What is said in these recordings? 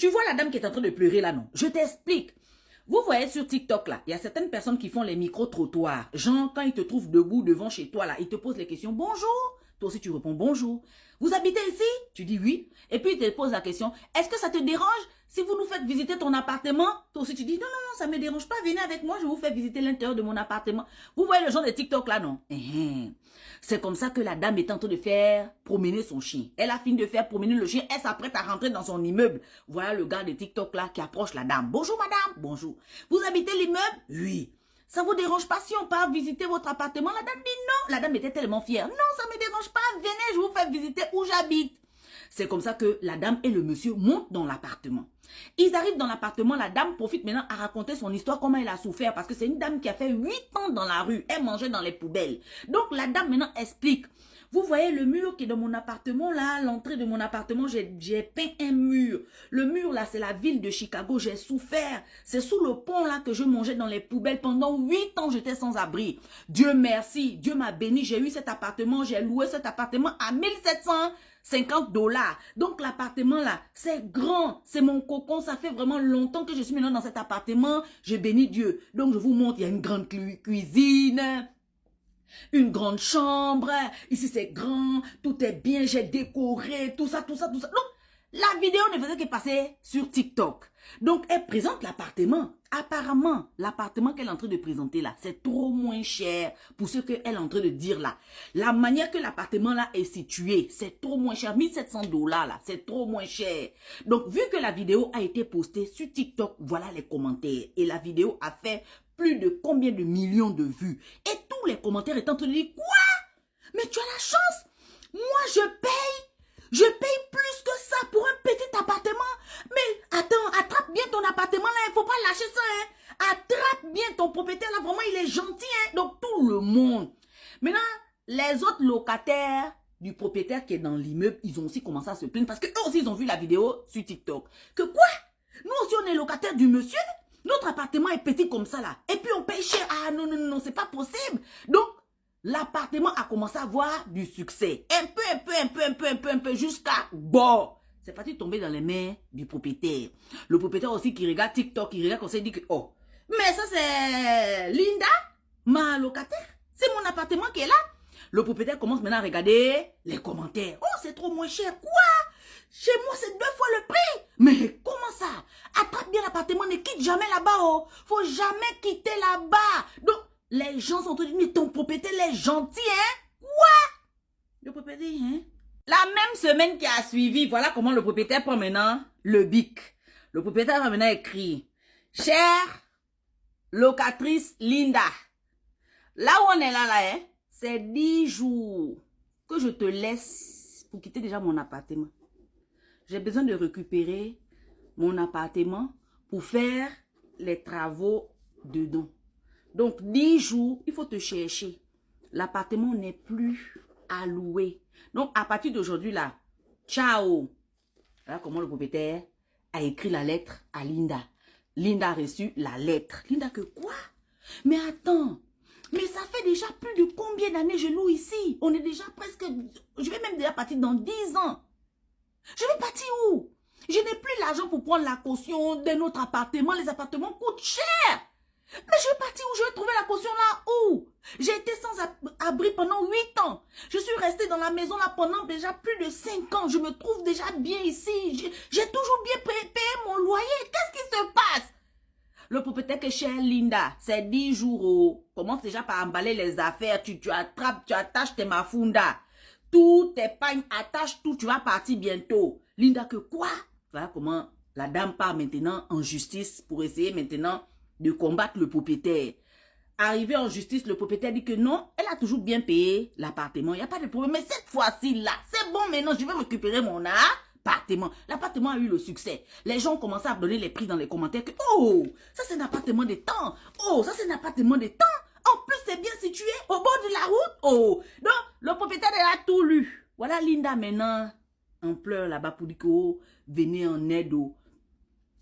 Tu vois la dame qui est en train de pleurer là, non? Je t'explique. Vous voyez sur TikTok là, il y a certaines personnes qui font les micro-trottoirs. Genre, quand ils te trouvent debout devant chez toi là, ils te posent les questions. Bonjour. Toi aussi, tu réponds bonjour. Vous habitez ici? Tu dis oui. Et puis, ils te posent la question. Est-ce que ça te dérange si vous nous faites visiter ton appartement? Toi aussi, tu dis non, non, non, ça ne me dérange pas. Venez avec moi, je vous fais visiter l'intérieur de mon appartement. Vous voyez le genre de TikTok là, non? C'est comme ça que la dame est en train de faire promener son chien. Elle a fini de faire promener le chien. Elle s'apprête à rentrer dans son immeuble. Voilà le gars de TikTok là qui approche la dame. Bonjour madame. Bonjour. Vous habitez l'immeuble? Oui. Ça vous dérange pas si on part visiter votre appartement? La dame dit non. La dame était tellement fière. Non, ça me dérange pas. Venez, je vous fais visiter où j'habite. C'est comme ça que la dame et le monsieur montent dans l'appartement. Ils arrivent dans l'appartement, la dame profite maintenant à raconter son histoire, comment elle a souffert, parce que c'est une dame qui a fait 8 ans dans la rue, elle mangeait dans les poubelles. Donc la dame maintenant explique. Vous voyez le mur qui est dans mon appartement, là, l'entrée de mon appartement, j'ai peint un mur. Le mur, là, c'est la ville de Chicago, j'ai souffert. C'est sous le pont, là, que je mangeais dans les poubelles. Pendant 8 ans, j'étais sans abri. Dieu merci, Dieu m'a béni, j'ai eu cet appartement, j'ai loué cet appartement à 1750 $. Donc, l'appartement, là, c'est grand, c'est mon cocon, ça fait vraiment longtemps que je suis maintenant dans cet appartement. Je bénis Dieu. Donc, je vous montre, il y a une grande cuisine. Une grande chambre, ici c'est grand, tout est bien, j'ai décoré, tout ça, tout ça, tout ça. Donc, la vidéo ne faisait que passer sur TikTok. Donc, elle présente l'appartement. Apparemment, l'appartement qu'elle est en train de présenter là, c'est trop moins cher pour ce qu'elle est en train de dire là. La manière que l'appartement là est situé, c'est trop moins cher. 1700 $ là, c'est trop moins cher. Donc, vu que la vidéo a été postée sur TikTok, voilà les commentaires. Et la vidéo a fait plus de combien de millions de vues. Et tous les commentaires étant en train de dire, quoi? Mais tu as la chance. Moi, je paye plus que ça pour un petit appartement. Mais attends, attrape bien ton appartement là, il ne faut pas lâcher ça. Hein. Attrape bien ton propriétaire là, vraiment, il est gentil. Hein. Donc, tout le monde. Maintenant, les autres locataires du propriétaire qui est dans l'immeuble, ils ont aussi commencé à se plaindre parce qu'eux aussi, ils ont vu la vidéo sur TikTok. Que quoi? Nous aussi, on est locataire du monsieur. Notre appartement est petit comme ça là. Et puis on paye cher. Ah non, non, non, c'est pas possible. Donc, l'appartement a commencé à avoir du succès. Un peu, jusqu'à bon. C'est parti tomber dans les mains du propriétaire. Le propriétaire aussi qui regarde TikTok, il regarde comme ça, il dit que, oh, mais ça c'est Linda, ma locataire. C'est mon appartement qui est là. Le propriétaire commence maintenant à regarder les commentaires. Oh, c'est trop moins cher. Quoi? Chez moi, c'est 2 fois le prix. Mais comment ça? Attrape bien l'appartement, ne quitte jamais là-bas. Oh. Faut jamais quitter là-bas. Donc, les gens sont tous dit, mais ton propriétaire, il est gentil, hein? Quoi? Le propriétaire, hein? La même semaine qui a suivi, voilà comment le propriétaire prend maintenant le bic. Le propriétaire va maintenant écrire, chère locatrice Linda, là où on est là, hein, c'est 10 jours que je te laisse pour quitter déjà mon appartement. J'ai besoin de récupérer mon appartement pour faire les travaux dedans. Donc, 10 jours, il faut te chercher. L'appartement n'est plus à louer. Donc, à partir d'aujourd'hui, là, ciao. Voilà comment le propriétaire a écrit la lettre à Linda. Linda a reçu la lettre. Linda que quoi? Mais attends, mais ça fait déjà plus de combien d'années je loue ici? On est déjà presque, je vais même déjà partir dans 10 ans. Je vais partir où? Je n'ai plus l'argent pour prendre la caution d'un autre appartement. Les appartements coûtent cher. Mais je vais partir où? Je vais trouver la caution là où? J'ai été sans abri pendant 8 ans. Je suis restée dans la maison là pendant déjà plus de 5 ans. Je me trouve déjà bien ici. J'ai toujours bien payé mon loyer. Qu'est-ce qui se passe? Le propriétaire que chère Linda, c'est 10 jours. Oh. Commence déjà par emballer les affaires. Tu attrapes, tu attaches tes mafunda. Tout tes pagnes, attache tout. Tu vas partir bientôt. Linda que quoi? Voilà comment la dame part maintenant en justice pour essayer maintenant de combattre le propriétaire. Arrivé en justice, le propriétaire dit que non, elle a toujours bien payé l'appartement. Il n'y a pas de problème. Mais cette fois-ci là, c'est bon maintenant, je vais récupérer mon appartement. L'appartement a eu le succès. Les gens ont commencé à donner les prix dans les commentaires que, oh, ça c'est un appartement de temps. Oh, ça c'est un appartement de temps. En plus, c'est bien situé au bord de la route. Oh, donc le propriétaire elle a tout lu. Voilà Linda maintenant en pleurs là-bas pour dire que, oh, venez en aide. Oh.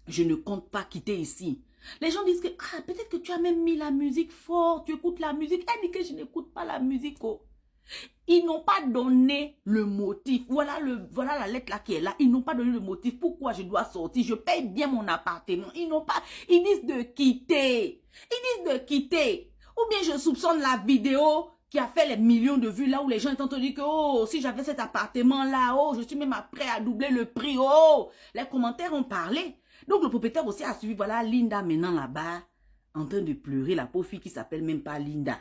Je ne compte pas quitter ici. Les gens disent que, ah, peut-être que tu as même mis la musique fort, tu écoutes la musique. Elle dit que je n'écoute pas la musique. Oh. Ils n'ont pas donné le motif. Voilà la lettre là qui est là. Ils n'ont pas donné le motif. Pourquoi je dois sortir? Je paye bien mon appartement. Ils n'ont pas. Ils disent de quitter. Ils disent de quitter. Ou bien je soupçonne la vidéo qui a fait les millions de vues là où les gens ont dit que oh, si j'avais cet appartement là, oh, je suis même prêt à doubler le prix. Oh, les commentaires ont parlé. Donc le propriétaire aussi a suivi. Voilà Linda maintenant là-bas en train de pleurer. La pauvre fille qui s'appelle même pas Linda.